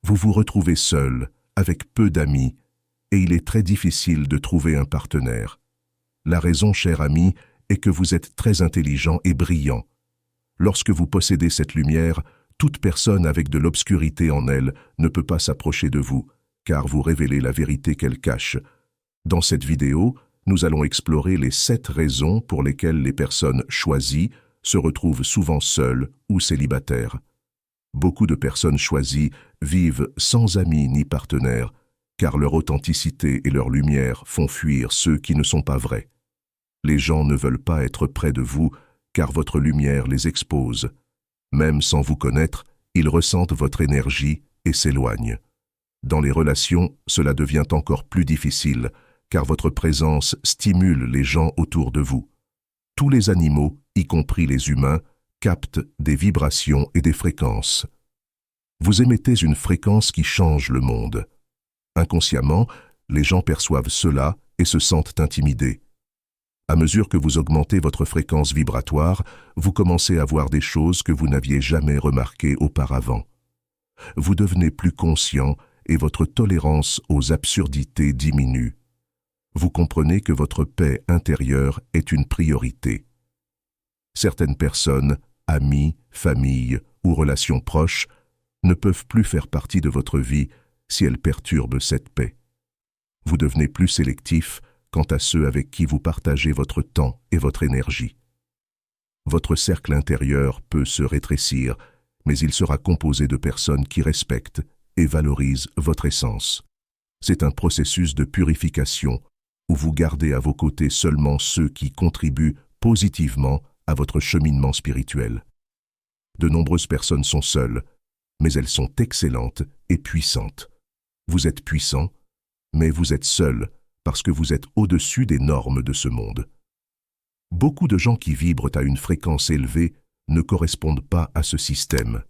Vous vous retrouvez seul, avec peu d'amis, et il est très difficile de trouver un partenaire. La raison, cher ami, est que vous êtes très intelligent et brillant. Lorsque vous possédez cette lumière, toute personne avec de l'obscurité en elle ne peut pas s'approcher de vous, car vous révélez la vérité qu'elle cache. Dans cette vidéo, nous allons explorer les 7 raisons pour lesquelles les personnes choisies se retrouvent souvent seules ou célibataires. Beaucoup de personnes choisies vivent sans amis ni partenaires, car leur authenticité et leur lumière font fuir ceux qui ne sont pas vrais. Les gens ne veulent pas être près de vous, car votre lumière les expose. Même sans vous connaître, ils ressentent votre énergie et s'éloignent. Dans les relations, cela devient encore plus difficile, car votre présence stimule les gens autour de vous. Tous les animaux, y compris les humains, captent des vibrations et des fréquences. Vous émettez une fréquence qui change le monde. Inconsciemment, les gens perçoivent cela et se sentent intimidés. À mesure que vous augmentez votre fréquence vibratoire, vous commencez à voir des choses que vous n'aviez jamais remarquées auparavant. Vous devenez plus conscient et votre tolérance aux absurdités diminue. Vous comprenez que votre paix intérieure est une priorité. Certaines personnes, amis, familles ou relations proches, ne peuvent plus faire partie de votre vie si elles perturbent cette paix. Vous devenez plus sélectif quant à ceux avec qui vous partagez votre temps et votre énergie. Votre cercle intérieur peut se rétrécir, mais il sera composé de personnes qui respectent et valorisent votre essence. C'est un processus de purification où vous gardez à vos côtés seulement ceux qui contribuent positivement à votre cheminement spirituel. De nombreuses personnes sont seules, mais elles sont excellentes et puissantes. Vous êtes puissant, mais vous êtes seul parce que vous êtes au-dessus des normes de ce monde. Beaucoup de gens qui vibrent à une fréquence élevée ne correspondent pas à ce système.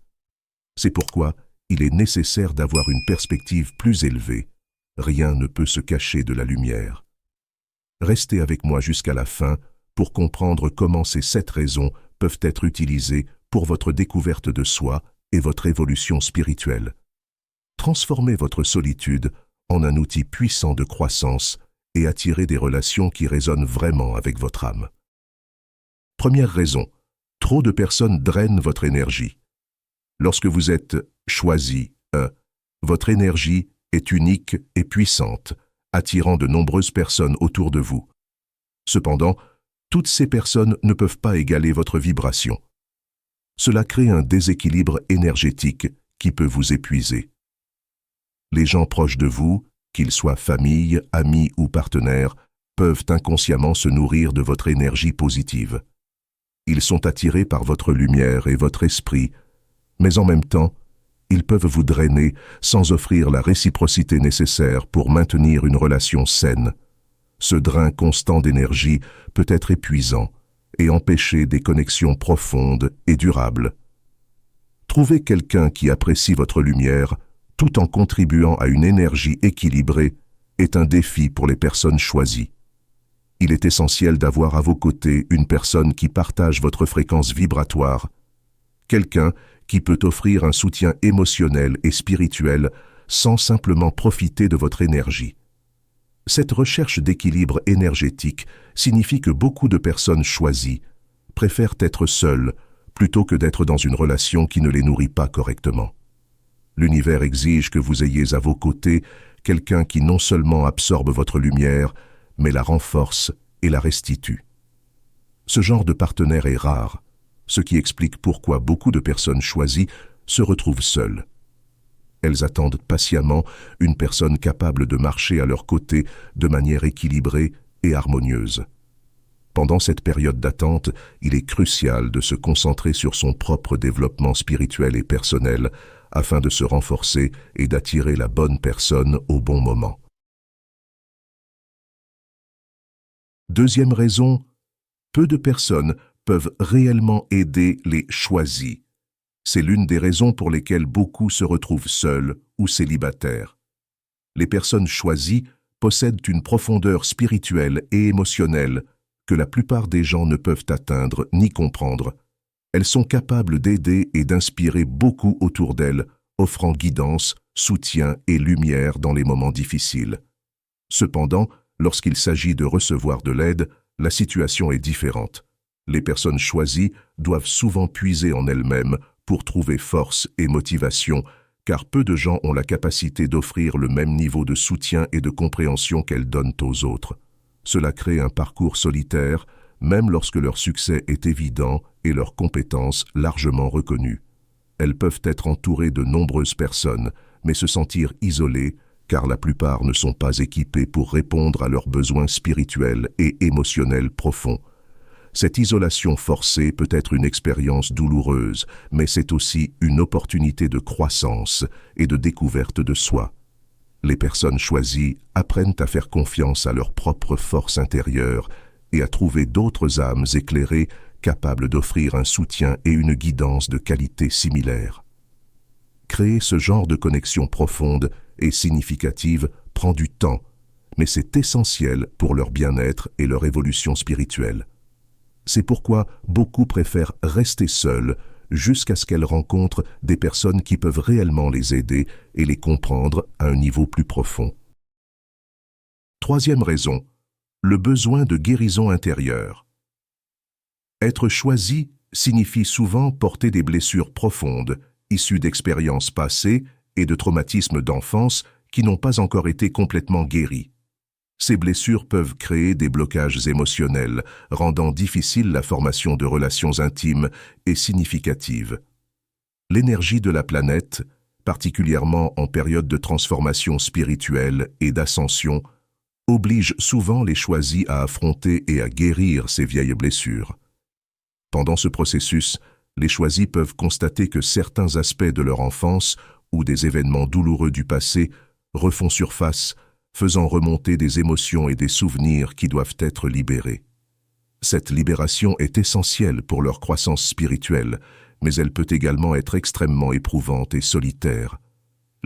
C'est pourquoi il est nécessaire d'avoir une perspective plus élevée. Rien ne peut se cacher de la lumière. Restez avec moi jusqu'à la fin pour comprendre comment ces 7 raisons peuvent être utilisées pour votre découverte de soi et votre évolution spirituelle. Transformez votre solitude en un outil puissant de croissance et attirez des relations qui résonnent vraiment avec votre âme. Première raison, trop de personnes drainent votre énergie. Lorsque vous êtes choisi, votre énergie est unique et puissante, attirant de nombreuses personnes autour de vous. Cependant, toutes ces personnes ne peuvent pas égaler votre vibration. Cela crée un déséquilibre énergétique qui peut vous épuiser. Les gens proches de vous, qu'ils soient famille, amis ou partenaires, peuvent inconsciemment se nourrir de votre énergie positive. Ils sont attirés par votre lumière et votre esprit, mais en même temps, ils peuvent vous drainer sans offrir la réciprocité nécessaire pour maintenir une relation saine. Ce drain constant d'énergie peut être épuisant et empêcher des connexions profondes et durables. Trouvez quelqu'un qui apprécie votre lumière tout en contribuant à une énergie équilibrée est un défi pour les personnes choisies. Il est essentiel d'avoir à vos côtés une personne qui partage votre fréquence vibratoire, quelqu'un qui peut offrir un soutien émotionnel et spirituel sans simplement profiter de votre énergie. Cette recherche d'équilibre énergétique signifie que beaucoup de personnes choisies préfèrent être seules plutôt que d'être dans une relation qui ne les nourrit pas correctement. L'univers exige que vous ayez à vos côtés quelqu'un qui non seulement absorbe votre lumière, mais la renforce et la restitue. Ce genre de partenaire est rare, ce qui explique pourquoi beaucoup de personnes choisies se retrouvent seules. Elles attendent patiemment une personne capable de marcher à leur côté de manière équilibrée et harmonieuse. Pendant cette période d'attente, il est crucial de se concentrer sur son propre développement spirituel et personnel afin de se renforcer et d'attirer la bonne personne au bon moment. Deuxième raison, peu de personnes peuvent réellement aider les choisis. C'est l'une des raisons pour lesquelles beaucoup se retrouvent seuls ou célibataires. Les personnes choisies possèdent une profondeur spirituelle et émotionnelle que la plupart des gens ne peuvent atteindre ni comprendre. Elles sont capables d'aider et d'inspirer beaucoup autour d'elles offrant guidance, soutien et lumière dans les moments difficiles. Cependant, lorsqu'il s'agit de recevoir de l'aide, la situation est différente. Les personnes choisies doivent souvent puiser en elles-mêmes pour trouver force et motivation, car peu de gens ont la capacité d'offrir le même niveau de soutien et de compréhension qu'elles donnent aux autres. Cela crée un parcours solitaire, même lorsque leur succès est évident et leurs compétences largement reconnues. Elles peuvent être entourées de nombreuses personnes, mais se sentir isolées, car la plupart ne sont pas équipées pour répondre à leurs besoins spirituels et émotionnels profonds. Cette isolation forcée peut être une expérience douloureuse, mais c'est aussi une opportunité de croissance et de découverte de soi. Les personnes choisies apprennent à faire confiance à leur propre force intérieure et à trouver d'autres âmes éclairées capables d'offrir un soutien et une guidance de qualité similaire. Créer ce genre de connexion profonde et significative prend du temps, mais c'est essentiel pour leur bien-être et leur évolution spirituelle. C'est pourquoi beaucoup préfèrent rester seuls jusqu'à ce qu'elles rencontrent des personnes qui peuvent réellement les aider et les comprendre à un niveau plus profond. Troisième raison, le besoin de guérison intérieure. Être choisi signifie souvent porter des blessures profondes, issues d'expériences passées et de traumatismes d'enfance qui n'ont pas encore été complètement guéris. Ces blessures peuvent créer des blocages émotionnels, rendant difficile la formation de relations intimes et significatives. L'énergie de la planète, particulièrement en période de transformation spirituelle et d'ascension, oblige souvent les choisis à affronter et à guérir ces vieilles blessures. Pendant ce processus, les choisis peuvent constater que certains aspects de leur enfance ou des événements douloureux du passé refont surface, faisant remonter des émotions et des souvenirs qui doivent être libérés. Cette libération est essentielle pour leur croissance spirituelle, mais elle peut également être extrêmement éprouvante et solitaire.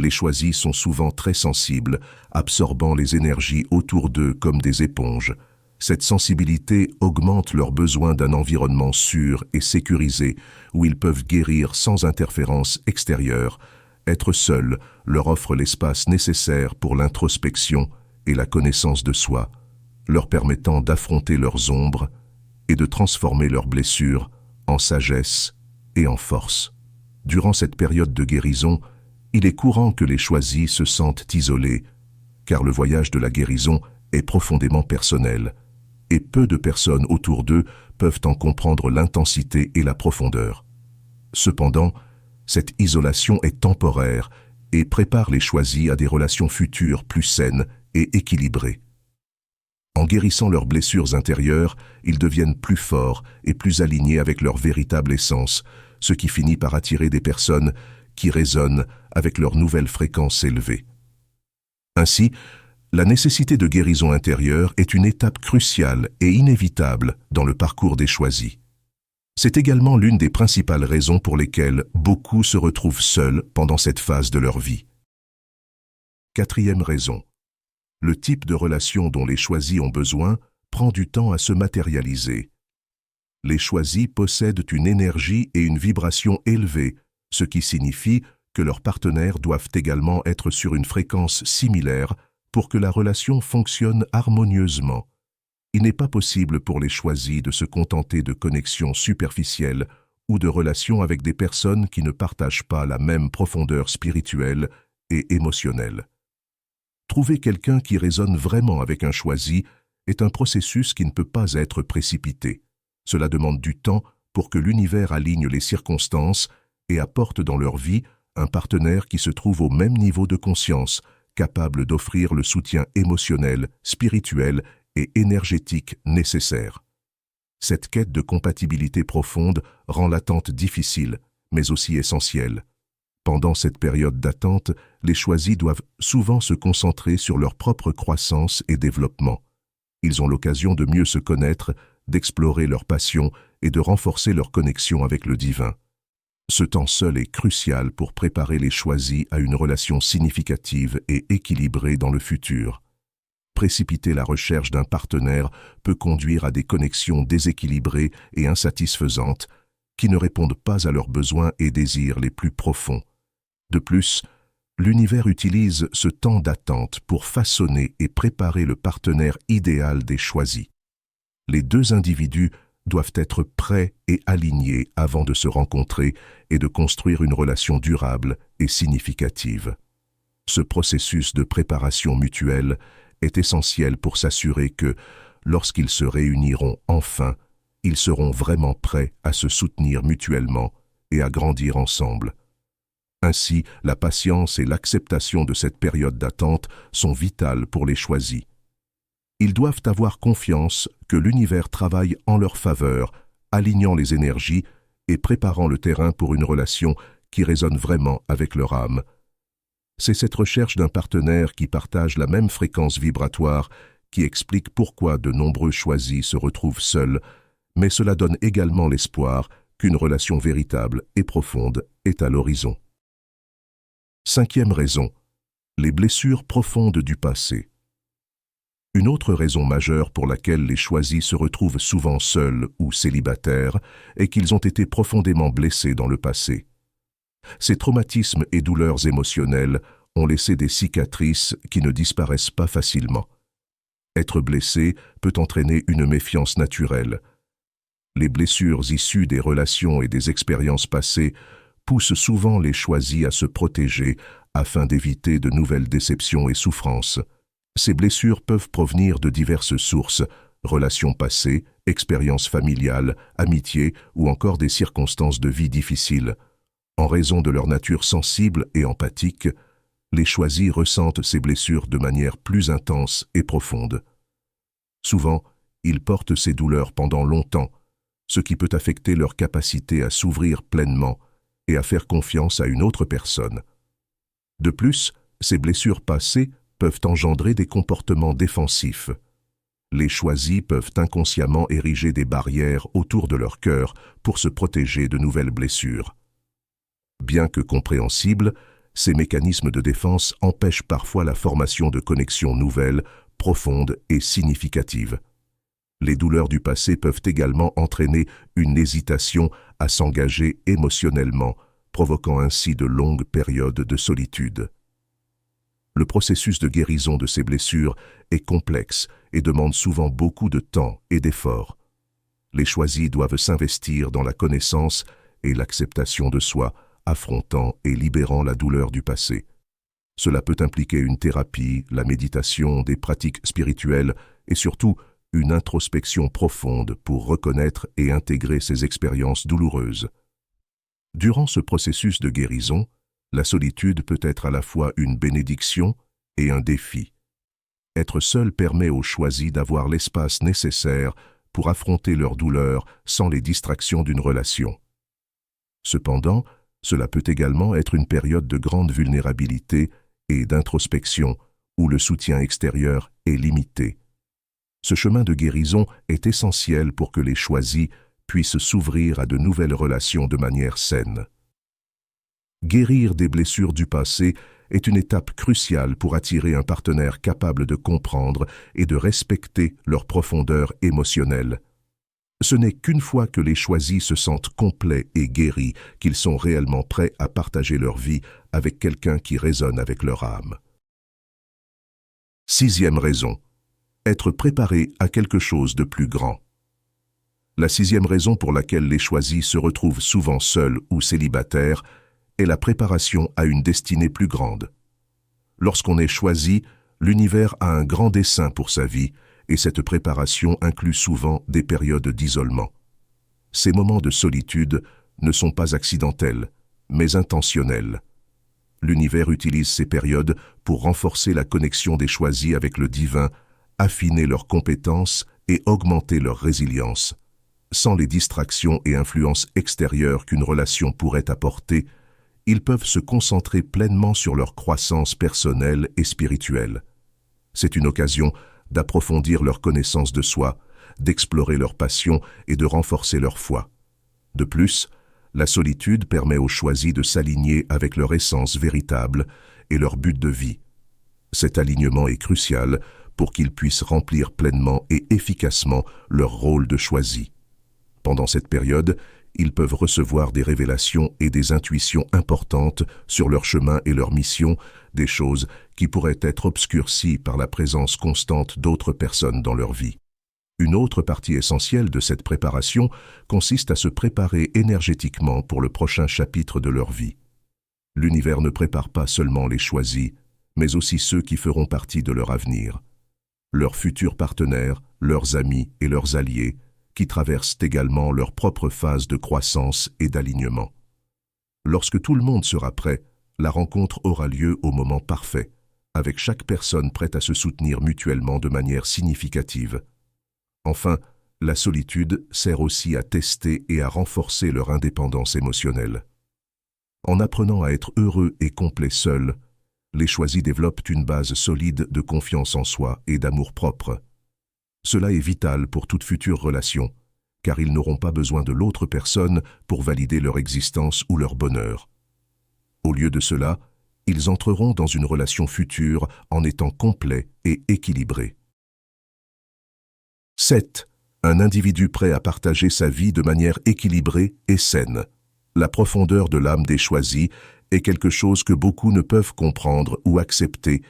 Les choisis sont souvent très sensibles, absorbant les énergies autour d'eux comme des éponges. Cette sensibilité augmente leur besoin d'un environnement sûr et sécurisé, où ils peuvent guérir sans interférence extérieure. Être seul leur offre l'espace nécessaire pour l'introspection et la connaissance de soi, leur permettant d'affronter leurs ombres et de transformer leurs blessures en sagesse et en force. Durant cette période de guérison, il est courant que les choisis se sentent isolés, car le voyage de la guérison est profondément personnel, et peu de personnes autour d'eux peuvent en comprendre l'intensité et la profondeur. Cependant, cette isolation est temporaire et prépare les choisis à des relations futures plus saines et équilibrées. En guérissant leurs blessures intérieures, ils deviennent plus forts et plus alignés avec leur véritable essence, ce qui finit par attirer des personnes qui résonnent avec leur nouvelle fréquence élevée. Ainsi, la nécessité de guérison intérieure est une étape cruciale et inévitable dans le parcours des choisis. C'est également l'une des principales raisons pour lesquelles beaucoup se retrouvent seuls pendant cette phase de leur vie. Quatrième raison. Le type de relation dont les choisis ont besoin prend du temps à se matérialiser. Les choisis possèdent une énergie et une vibration élevée, ce qui signifie que leurs partenaires doivent également être sur une fréquence similaire pour que la relation fonctionne harmonieusement. Il n'est pas possible pour les choisis de se contenter de connexions superficielles ou de relations avec des personnes qui ne partagent pas la même profondeur spirituelle et émotionnelle. Trouver quelqu'un qui résonne vraiment avec un choisi est un processus qui ne peut pas être précipité. Cela demande du temps pour que l'univers aligne les circonstances et apporte dans leur vie un partenaire qui se trouve au même niveau de conscience, capable d'offrir le soutien émotionnel, spirituel et énergétique nécessaire. Cette quête de compatibilité profonde rend l'attente difficile, mais aussi essentielle. Pendant cette période d'attente, les choisis doivent souvent se concentrer sur leur propre croissance et développement. Ils ont l'occasion de mieux se connaître, d'explorer leurs passions et de renforcer leur connexion avec le divin. Ce temps seul est crucial pour préparer les choisis à une relation significative et équilibrée dans le futur. Précipiter la recherche d'un partenaire peut conduire à des connexions déséquilibrées et insatisfaisantes qui ne répondent pas à leurs besoins et désirs les plus profonds. De plus, l'univers utilise ce temps d'attente pour façonner et préparer le partenaire idéal des choisis. Les deux individus doivent être prêts et alignés avant de se rencontrer et de construire une relation durable et significative. Ce processus de préparation mutuelle est essentiel pour s'assurer que, lorsqu'ils se réuniront enfin, ils seront vraiment prêts à se soutenir mutuellement et à grandir ensemble. Ainsi, la patience et l'acceptation de cette période d'attente sont vitales pour les choisis. Ils doivent avoir confiance que l'univers travaille en leur faveur, alignant les énergies et préparant le terrain pour une relation qui résonne vraiment avec leur âme. C'est cette recherche d'un partenaire qui partage la même fréquence vibratoire qui explique pourquoi de nombreux choisis se retrouvent seuls, mais cela donne également l'espoir qu'une relation véritable et profonde est à l'horizon. Cinquième raison, les blessures profondes du passé. Une autre raison majeure pour laquelle les choisis se retrouvent souvent seuls ou célibataires est qu'ils ont été profondément blessés dans le passé. Ces traumatismes et douleurs émotionnelles ont laissé des cicatrices qui ne disparaissent pas facilement. Être blessé peut entraîner une méfiance naturelle. Les blessures issues des relations et des expériences passées poussent souvent les choisis à se protéger afin d'éviter de nouvelles déceptions et souffrances. Ces blessures peuvent provenir de diverses sources, relations passées, expériences familiales, amitiés ou encore des circonstances de vie difficiles. En raison de leur nature sensible et empathique, les choisis ressentent ces blessures de manière plus intense et profonde. Souvent, ils portent ces douleurs pendant longtemps, ce qui peut affecter leur capacité à s'ouvrir pleinement et à faire confiance à une autre personne. De plus, ces blessures passées peuvent engendrer des comportements défensifs. Les choisis peuvent inconsciemment ériger des barrières autour de leur cœur pour se protéger de nouvelles blessures. Bien que compréhensibles, ces mécanismes de défense empêchent parfois la formation de connexions nouvelles, profondes et significatives. Les douleurs du passé peuvent également entraîner une hésitation à s'engager émotionnellement, provoquant ainsi de longues périodes de solitude. Le processus de guérison de ces blessures est complexe et demande souvent beaucoup de temps et d'efforts. Les choisis doivent s'investir dans la connaissance et l'acceptation de soi, affrontant et libérant la douleur du passé. Cela peut impliquer une thérapie, la méditation, des pratiques spirituelles et surtout une introspection profonde pour reconnaître et intégrer ces expériences douloureuses. Durant ce processus de guérison, la solitude peut être à la fois une bénédiction et un défi. Être seul permet aux choisis d'avoir l'espace nécessaire pour affronter leurs douleurs sans les distractions d'une relation. Cependant, cela peut également être une période de grande vulnérabilité et d'introspection où le soutien extérieur est limité. Ce chemin de guérison est essentiel pour que les choisis puissent s'ouvrir à de nouvelles relations de manière saine. Guérir des blessures du passé est une étape cruciale pour attirer un partenaire capable de comprendre et de respecter leur profondeur émotionnelle. Ce n'est qu'une fois que les choisis se sentent complets et guéris qu'ils sont réellement prêts à partager leur vie avec quelqu'un qui résonne avec leur âme. Sixième raison. Être préparé à quelque chose de plus grand. La sixième raison pour laquelle les choisis se retrouvent souvent seuls ou célibataires est la préparation à une destinée plus grande. Lorsqu'on est choisi, l'univers a un grand dessein pour sa vie et cette préparation inclut souvent des périodes d'isolement. Ces moments de solitude ne sont pas accidentels, mais intentionnels. L'univers utilise ces périodes pour renforcer la connexion des choisis avec le divin, affiner leurs compétences et augmenter leur résilience. Sans les distractions et influences extérieures qu'une relation pourrait apporter, ils peuvent se concentrer pleinement sur leur croissance personnelle et spirituelle. C'est une occasion d'approfondir leur connaissance de soi, d'explorer leurs passions et de renforcer leur foi. De plus, la solitude permet aux choisis de s'aligner avec leur essence véritable et leur but de vie. Cet alignement est crucial pour qu'ils puissent remplir pleinement et efficacement leur rôle de choisi. Pendant cette période, ils peuvent recevoir des révélations et des intuitions importantes sur leur chemin et leur mission, des choses qui pourraient être obscurcies par la présence constante d'autres personnes dans leur vie. Une autre partie essentielle de cette préparation consiste à se préparer énergétiquement pour le prochain chapitre de leur vie. L'univers ne prépare pas seulement les choisis, mais aussi ceux qui feront partie de leur avenir. Leurs futurs partenaires, leurs amis et leurs alliés, qui traversent également leur propre phase de croissance et d'alignement. Lorsque tout le monde sera prêt, la rencontre aura lieu au moment parfait, avec chaque personne prête à se soutenir mutuellement de manière significative. Enfin, la solitude sert aussi à tester et à renforcer leur indépendance émotionnelle. En apprenant à être heureux et complet seuls, les choisis développent une base solide de confiance en soi et d'amour-propre. Cela est vital pour toute future relation, car ils n'auront pas besoin de l'autre personne pour valider leur existence ou leur bonheur. Au lieu de cela, ils entreront dans une relation future en étant complets et équilibrés. 7. Un individu prêt à partager sa vie de manière équilibrée et saine. La profondeur de l'âme des choisis est quelque chose que beaucoup ne peuvent comprendre ou accepter,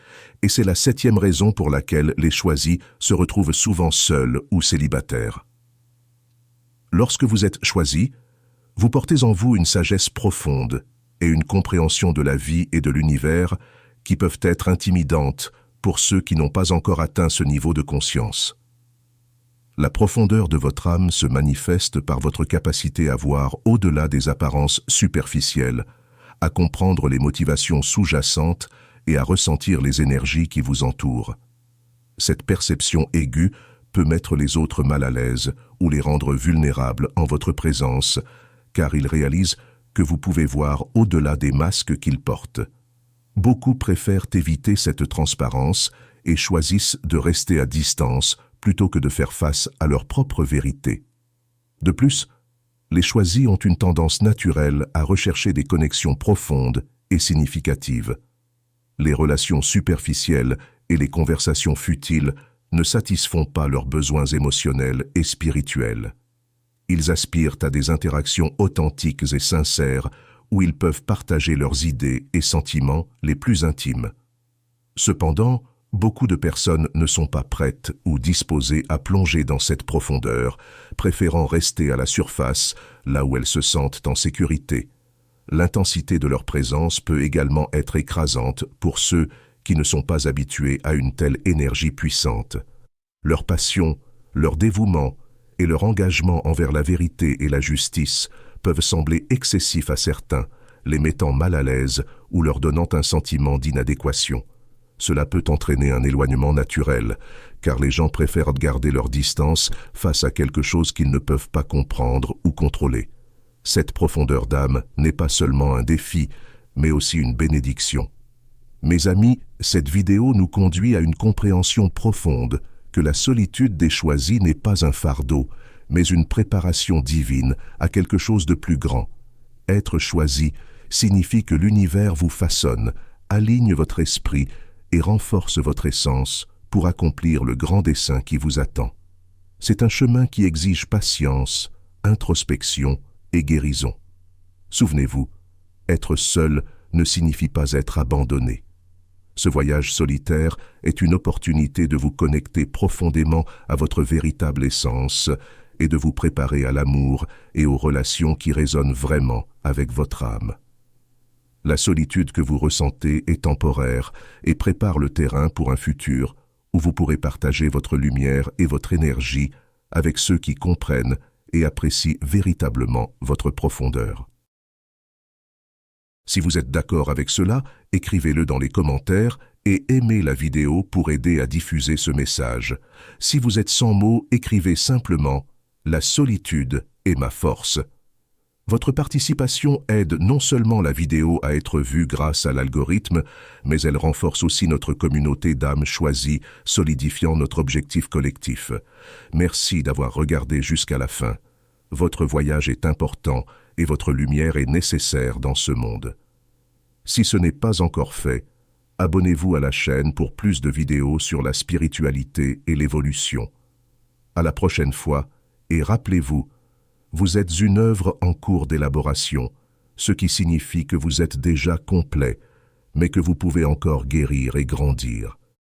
et c'est la 7e raison pour laquelle les choisis se retrouvent souvent seuls ou célibataires. Lorsque vous êtes choisi, vous portez en vous une sagesse profonde et une compréhension de la vie et de l'univers qui peuvent être intimidantes pour ceux qui n'ont pas encore atteint ce niveau de conscience. La profondeur de votre âme se manifeste par votre capacité à voir au-delà des apparences superficielles, à comprendre les motivations sous-jacentes et à ressentir les énergies qui vous entourent. Cette perception aiguë peut mettre les autres mal à l'aise ou les rendre vulnérables en votre présence, car ils réalisent que vous pouvez voir au-delà des masques qu'ils portent. Beaucoup préfèrent éviter cette transparence et choisissent de rester à distance plutôt que de faire face à leur propre vérité. De plus, les choisis ont une tendance naturelle à rechercher des connexions profondes et significatives. Les relations superficielles et les conversations futiles ne satisfont pas leurs besoins émotionnels et spirituels. Ils aspirent à des interactions authentiques et sincères où ils peuvent partager leurs idées et sentiments les plus intimes. Cependant, beaucoup de personnes ne sont pas prêtes ou disposées à plonger dans cette profondeur, préférant rester à la surface, là où elles se sentent en sécurité. L'intensité de leur présence peut également être écrasante pour ceux qui ne sont pas habitués à une telle énergie puissante. Leur passion, leur dévouement et leur engagement envers la vérité et la justice peuvent sembler excessifs à certains, les mettant mal à l'aise ou leur donnant un sentiment d'inadéquation. Cela peut entraîner un éloignement naturel, car les gens préfèrent garder leur distance face à quelque chose qu'ils ne peuvent pas comprendre ou contrôler. Cette profondeur d'âme n'est pas seulement un défi, mais aussi une bénédiction. Mes amis, cette vidéo nous conduit à une compréhension profonde que la solitude des choisis n'est pas un fardeau, mais une préparation divine à quelque chose de plus grand. Être choisi signifie que l'univers vous façonne, aligne votre esprit et renforce votre essence pour accomplir le grand dessein qui vous attend. C'est un chemin qui exige patience, introspection et guérison. Souvenez-vous, être seul ne signifie pas être abandonné. Ce voyage solitaire est une opportunité de vous connecter profondément à votre véritable essence et de vous préparer à l'amour et aux relations qui résonnent vraiment avec votre âme. La solitude que vous ressentez est temporaire et prépare le terrain pour un futur où vous pourrez partager votre lumière et votre énergie avec ceux qui comprennent et apprécient véritablement votre profondeur. Si vous êtes d'accord avec cela, écrivez-le dans les commentaires et aimez la vidéo pour aider à diffuser ce message. Si vous êtes sans mots, écrivez simplement « La solitude est ma force ». Votre participation aide non seulement la vidéo à être vue grâce à l'algorithme, mais elle renforce aussi notre communauté d'âmes choisies, solidifiant notre objectif collectif. Merci d'avoir regardé jusqu'à la fin. Votre voyage est important et votre lumière est nécessaire dans ce monde. Si ce n'est pas encore fait, abonnez-vous à la chaîne pour plus de vidéos sur la spiritualité et l'évolution. À la prochaine fois, et rappelez-vous, Vous êtes une œuvre en cours d'élaboration, ce qui signifie que vous êtes déjà complet, mais que vous pouvez encore guérir et grandir.